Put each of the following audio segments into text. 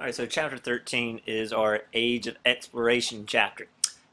All right, so chapter 13 is our Age of Exploration chapter.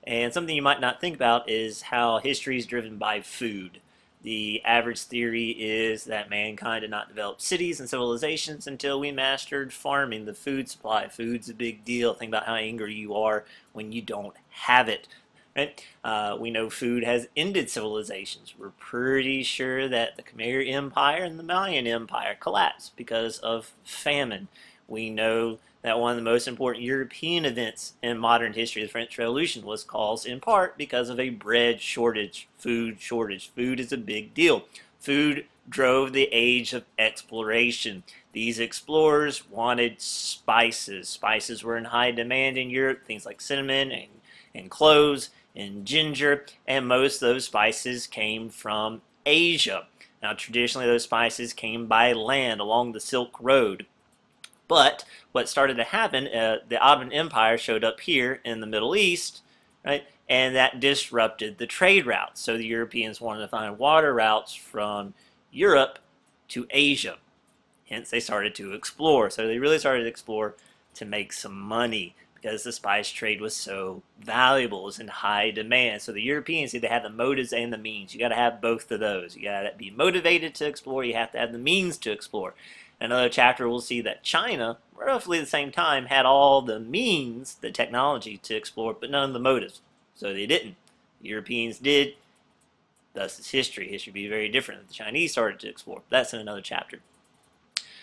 And something you might not think about is how history is driven by food. The average theory is that mankind did not develop cities and civilizations until we mastered farming, the food supply. Food's a big deal. Think about how angry you are when you don't have it. Right? We know food has ended civilizations. We're pretty sure that the Khmer Empire and the Mayan Empire collapsed because of famine. We know that one of the most important European events in modern history, the French Revolution, was caused in part because of a bread shortage, food shortage. Food is a big deal. Food drove the age of exploration. These explorers wanted spices. Spices were in high demand in Europe, things like cinnamon and cloves and ginger, and most of those spices came from Asia. Now, traditionally, those spices came by land along the Silk Road. But what started to happen, the Ottoman Empire showed up here in the Middle East, right? And that disrupted the trade routes. So the Europeans wanted to find water routes from Europe to Asia. Hence, they started to explore. So they really started to explore to make some money because the spice trade was so valuable, it was in high demand. So the Europeans either had the motives and the means. You got to have both of those. You got to be motivated to explore. You have to have the means to explore. Another chapter, we'll see that China, roughly the same time, had all the means, the technology to explore, but none of the motives. So they didn't. The Europeans did. Thus, it's history. History would be very different if the Chinese started to explore. That's in another chapter.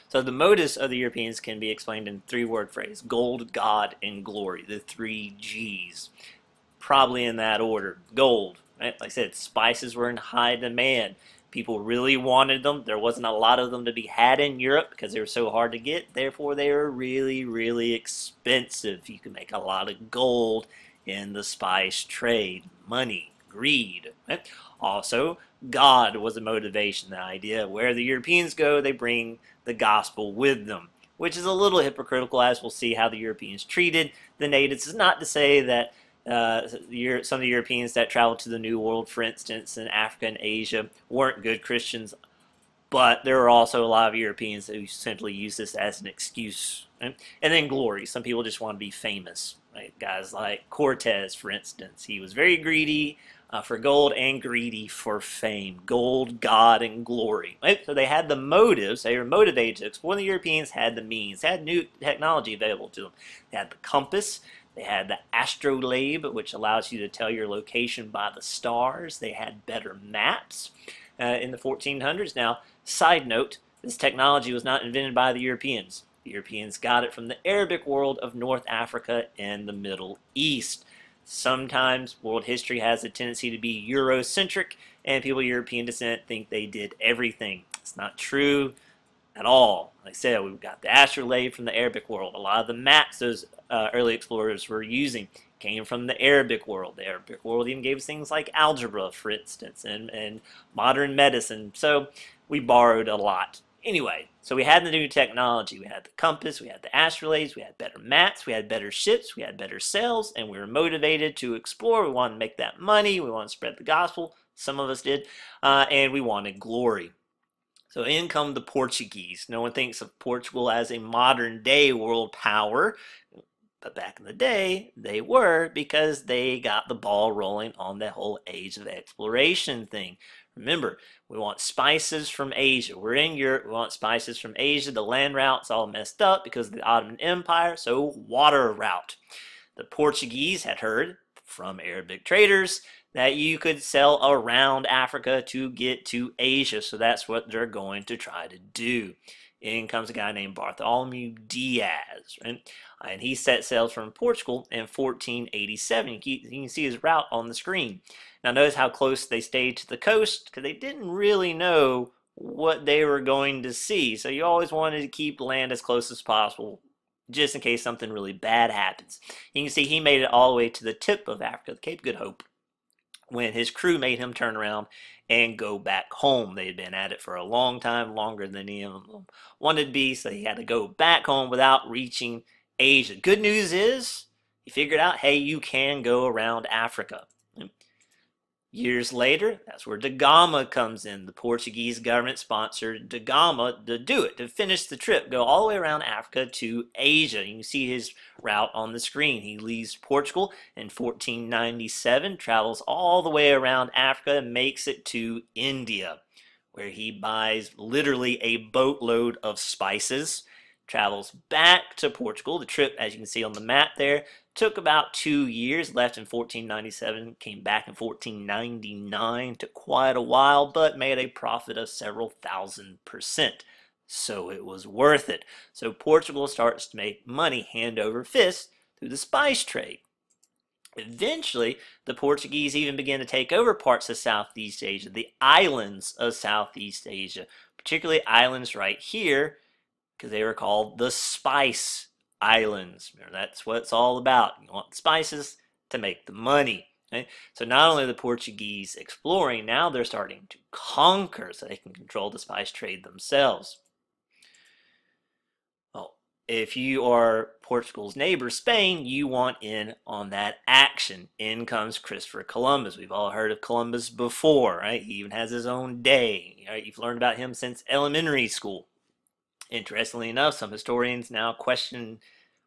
So the motives of the Europeans can be explained in three-word phrase: gold, God, and glory. The three G's. Probably in that order. Gold, right? Like I said, spices were in high demand. People really wanted them. There wasn't a lot of them to be had in Europe because they were so hard to get. Therefore, they were really, really expensive. You could make a lot of gold in the spice trade. Money, greed. Right? Also, God was a motivation. The idea where the Europeans go, they bring the gospel with them, which is a little hypocritical, as we'll see how the Europeans treated the natives. It's not to say that some of the Europeans that traveled to the New World, for instance, in Africa and Asia, weren't good Christians, but there were also a lot of Europeans who simply use this as an excuse. Right? And then glory. Some people just want to be famous. Right? Guys like Cortez, for instance, he was very greedy for gold and greedy for fame. Gold, God, and glory. Right? So they had the motives. They were motivated to explore. The Europeans had the means. They had new technology available to them. They had the compass. They had the astrolabe, which allows you to tell your location by the stars. They had better maps in the 1400s. Now, side note, this technology was not invented by the Europeans. The Europeans got it from the Arabic world of North Africa and the Middle East. Sometimes world history has a tendency to be Eurocentric, and people of European descent think they did everything. It's not true at all. Like I said, we've got the astrolabe from the Arabic world. A lot of the maps those early explorers were using came from the Arabic world. The Arabic world even gave us things like algebra, for instance, and modern medicine. So we borrowed a lot. Anyway, so we had the new technology. We had the compass, we had the astrolabes, we had better maps, we had better ships, we had better sails, and we were motivated to explore. We wanted to make that money. We wanted to spread the gospel. Some of us did. And we wanted glory. So in come the Portuguese. No one thinks of Portugal as a modern day world power, but back in the day, they were, because they got the ball rolling on the whole age of exploration thing. Remember, we want spices from Asia. We're in Europe, we want spices from Asia. The land route's all messed up because of the Ottoman Empire, so water route. The Portuguese had heard from Arabic traders that you could sell around Africa to get to Asia. So that's what they're going to try to do. In comes a guy named Bartholomew Diaz, right? And he set sail from Portugal in 1487. You can see his route on the screen. Now notice how close they stayed to the coast, because they didn't really know what they were going to see. So you always wanted to keep land as close as possible, just in case something really bad happens. You can see he made it all the way to the tip of Africa, Cape Good Hope, when his crew made him turn around and go back home. They had been at it for a long time, longer than he wanted to be, so he had to go back home without reaching Asia. Good news is, he figured out, hey, you can go around Africa. Years later, that's where Da Gama comes in. The Portuguese government sponsored Da Gama to do it, to finish the trip, go all the way around Africa to Asia. You can see his route on the screen. He leaves Portugal in 1497, travels all the way around Africa, and makes it to India, where he buys literally a boatload of spices, travels back to Portugal. The trip, as you can see on the map there, took about 2 years, left in 1497, came back in 1499, took quite a while, but made a profit of several thousand%. So it was worth it. So Portugal starts to make money hand over fist through the spice trade. Eventually, the Portuguese even began to take over parts of Southeast Asia, the islands of Southeast Asia, particularly islands right here, because they were called the Spice Islands. Remember, that's what it's all about. You want the spices to make the money. Okay? So not only the Portuguese exploring, now they're starting to conquer so they can control the spice trade themselves. Well, if you are Portugal's neighbor, Spain, you want in on that action. In comes Christopher Columbus. We've all heard of Columbus before, right? He even has his own day. Right? You've learned about him since elementary school. Interestingly enough, some historians now question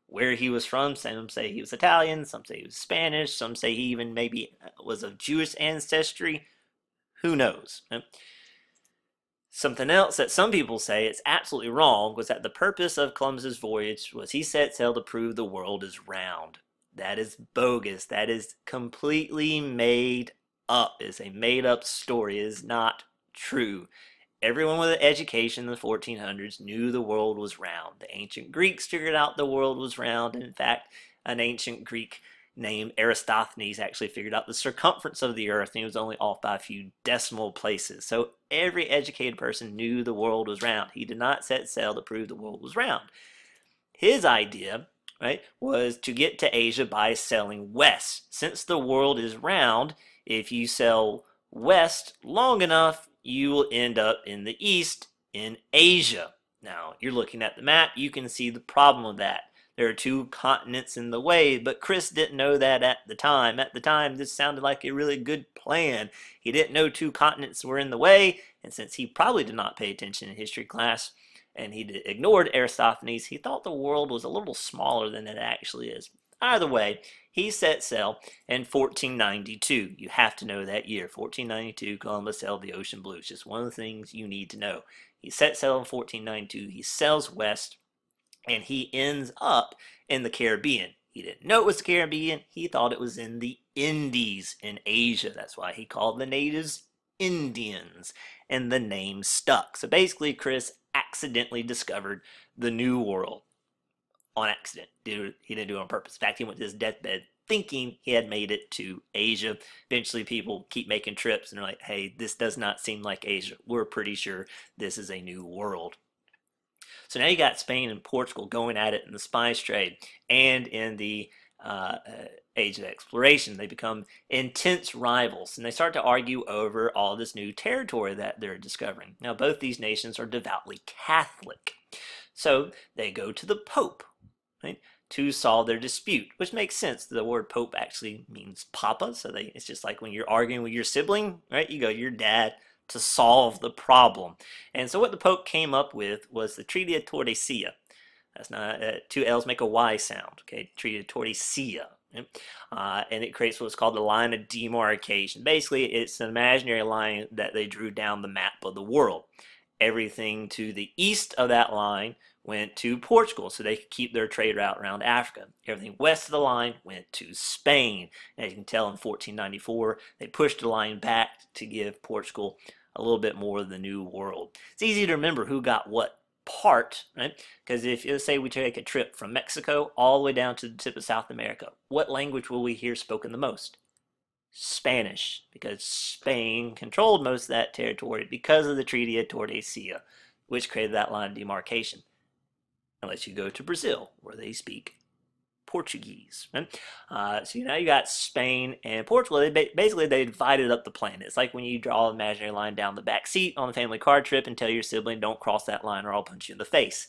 where he was from. Some say he was Italian, some say he was Spanish, some say he even maybe was of Jewish ancestry. Who knows? Something else that some people say it's absolutely wrong was that the purpose of Columbus's voyage was he set sail to prove the world is round. That is bogus. That is completely made up. It's a made up story. It is not true. Everyone with an education in the 1400s knew the world was round. The ancient Greeks figured out the world was round. In fact, an ancient Greek named Eratosthenes actually figured out the circumference of the earth, and he was only off by a few decimal places. So every educated person knew the world was round. He did not set sail to prove the world was round. His idea, right, was to get to Asia by sailing west. Since the world is round, if you sail west long enough, you will end up in the east in Asia. Now, you're looking at the map, you can see the problem with that. There are 2 continents in the way, but Chris didn't know that at the time. At the time, this sounded like a really good plan. He didn't know 2 continents were in the way, and since he probably did not pay attention in history class, and he ignored Eratosthenes, he thought the world was a little smaller than it actually is. Either way, he set sail in 1492. You have to know that year. 1492, Columbus sailed the ocean blue. It's just one of the things you need to know. He set sail in 1492. He sails west, and he ends up in the Caribbean. He didn't know it was the Caribbean. He thought it was in the Indies in Asia. That's why he called the natives Indians, and the name stuck. So basically, Chris accidentally discovered the New World. On accident. He didn't do it on purpose. In fact, he went to his deathbed thinking he had made it to Asia. Eventually, people keep making trips and they're like, hey, this does not seem like Asia. We're pretty sure this is a new world. So now you got Spain and Portugal going at it in the spice trade and in the age of exploration. They become intense rivals, and they start to argue over all this new territory that they're discovering. Now, both these nations are devoutly Catholic. So they go to the Pope, right, to solve their dispute, which makes sense. The word Pope actually means Papa, so it's just like when you're arguing with your sibling, right? You go to your dad to solve the problem. And so what the Pope came up with was the Treaty of Tordesillas. That's not 2 L's make a Y sound. Okay, Treaty of Tordesillas. And it creates what's called the line of demarcation. Basically, it's an imaginary line that they drew down the map of the world. Everything to the east of that line went to Portugal so they could keep their trade route around Africa. Everything west of the line went to Spain. And as you can tell, in 1494, they pushed the line back to give Portugal a little bit more of the New World. It's easy to remember who got what part, right? Because if, let's say we take a trip from Mexico all the way down to the tip of South America, what language will we hear spoken the most? Spanish, because Spain controlled most of that territory because of the Treaty of Tordesillas, which created that line of demarcation. Unless you go to Brazil, where they speak Portuguese. Right? So now you got Spain and Portugal. Basically, they divided up the planet. It's like when you draw an imaginary line down the back seat on a family car trip and tell your sibling, don't cross that line or I'll punch you in the face.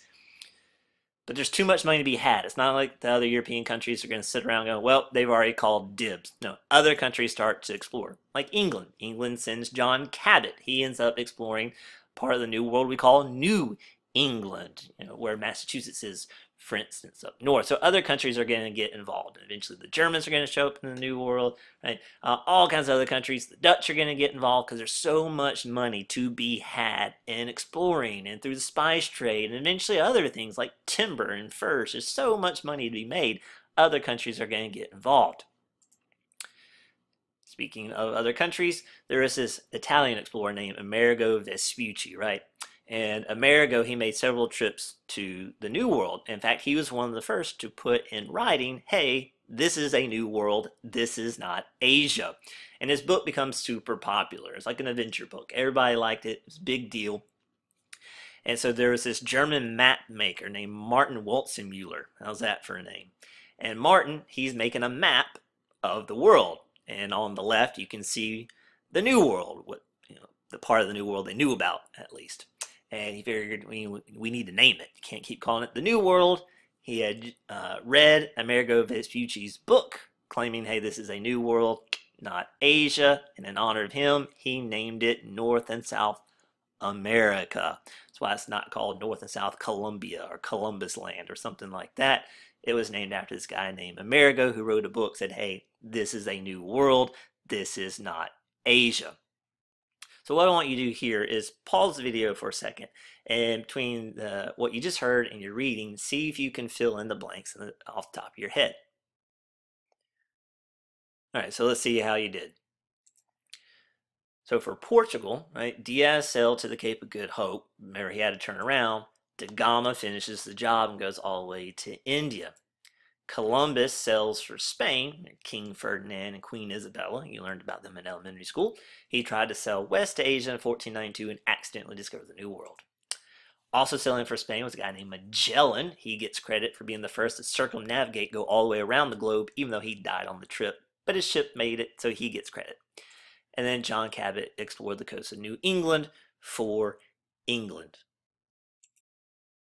But there's too much money to be had. It's not like the other European countries are going to sit around and go, well, they've already called dibs. No, other countries start to explore. Like England. England sends John Cabot. He ends up exploring part of the new world we call New England, where Massachusetts is, for instance, up north. So other countries are going to get involved. And eventually the Germans are going to show up in the new world, right? All kinds of other countries. The Dutch are going to get involved because there's so much money to be had in exploring and through the spice trade and eventually other things like timber and furs. There's so much money to be made. Other countries are going to get involved. Speaking of other countries, there is this Italian explorer named Amerigo Vespucci, right? And Amerigo, he made several trips to the New World. In fact, he was one of the first to put in writing, hey, this is a new world. This is not Asia. And his book becomes super popular. It's like an adventure book. Everybody liked it. It was a big deal. And so there was this German map maker named Martin Waldseemüller. How's that for a name? And Martin, he's making a map of the world. And on the left, you can see the New World, the part of the New World they knew about, at least. And he figured we need to name it. You can't keep calling it the New World. He had read Amerigo Vespucci's book, claiming, hey, this is a new world, not Asia. And in honor of him, he named it North and South America. That's why it's not called North and South Columbia or Columbus Land or something like that. It was named after this guy named Amerigo who wrote a book, said, hey, this is a new world. This is not Asia. So what I want you to do here is pause the video for a second, and between what you just heard and your reading, see if you can fill in the blanks off the top of your head. All right, so let's see how you did. So for Portugal, right, Diaz sailed to the Cape of Good Hope. Remember, he had to turn around. Da Gama finishes the job and goes all the way to India. Columbus sails for Spain. King Ferdinand and Queen Isabella, you learned about them in elementary school. He tried to sail west to Asia in 1492 and accidentally discovered the New World. Also sailing for Spain was a guy named Magellan. He gets credit for being the first to circumnavigate, go all the way around the globe, even though he died on the trip. But his ship made it, so he gets credit. And then John Cabot explored the coast of New England for England.